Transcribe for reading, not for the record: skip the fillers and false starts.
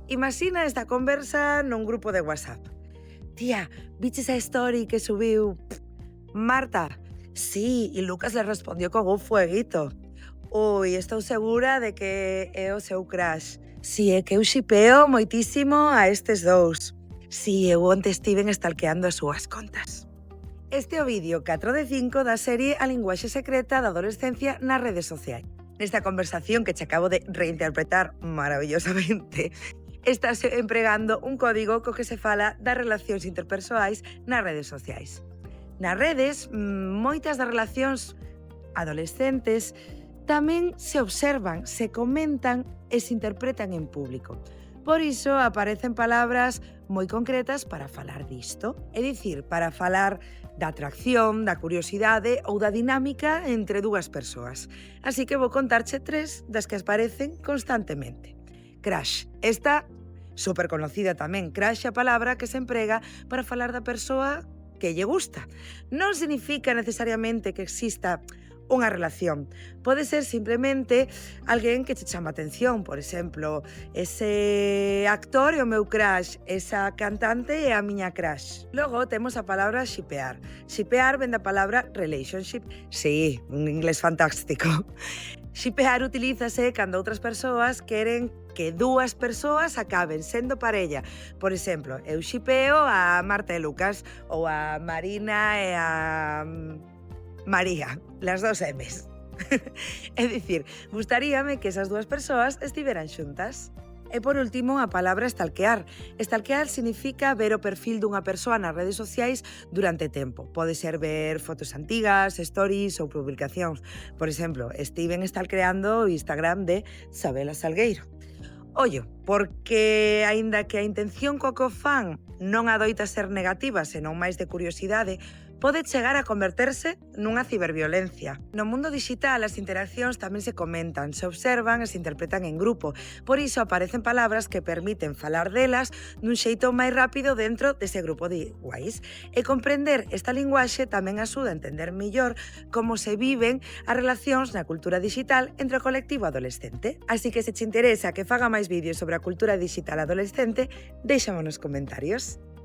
Imagina esta conversa nun grupo de WhatsApp. Tía, viches a story que subiu Marta? Sí, e Lucas le respondió con un fueguito. Ui, estou segura de que é o seu crush. Si, é que eu xipeo moitísimo a estes dous. Si, eu onte estiven stalkeando as súas contas. Este é o vídeo 4 de 5 da serie A linguaxe secreta da adolescencia nas redes sociais. Nesta conversación que che acabo de reinterpretar maravillosamente, estás empregando un código co que se fala das relacións interpersoais nas redes sociais. Nas redes, moitas das relacións adolescentes tamén se observan, se comentan e se interpretan en público. Por iso aparecen palabras moi concretas para falar disto, é dicir, para falar da atracción, da curiosidade ou da dinámica entre dúas persoas. Así que vou contarche 3 das que aparecen constantemente. Crush. Esta, super conocida tamén, crush é a palabra que se emprega para falar da persoa que lle gusta. Non significa necesariamente que exista unha relación. Pode ser simplemente alguén que che chama atención, por exemplo, ese actor é o meu crush, esa cantante é a miña crush. Logo temos a palabra shipear. Shipear ven da palabra relationship. Sí, un inglés fantástico. Shipear utilízase cando outras persoas queren que dúas persoas acaben sendo parella. Por exemplo, eu shipeo a Marta e Lucas ou a Marina e a María, las dos M's. É dicir, gustaríame que esas dúas persoas estiveran xuntas. E por último, a palabra stalkear. Stalkear significa ver o perfil dunha persoa nas redes sociais durante tempo. Pode ser ver fotos antigas, stories ou publicacións. Por exemplo, estiven stalkeando o Instagram de Sabela Salgueiro. Ollo, porque aínda que a intención co que o fan non adoita ser negativa, senón máis de curiosidade, pode chegar a converterse nunha ciberviolencia. No mundo digital, as interaccións tamén se comentan, se observan e se interpretan en grupo. Por iso aparecen palabras que permiten falar delas dun xeito máis rápido dentro dese grupo de iguais. E comprender esta linguaxe tamén axuda a entender mellor como se viven as relacións na cultura digital entre o colectivo adolescente. Así que se te interesa que faga máis vídeos sobre a cultura digital adolescente, déixamo nos comentarios.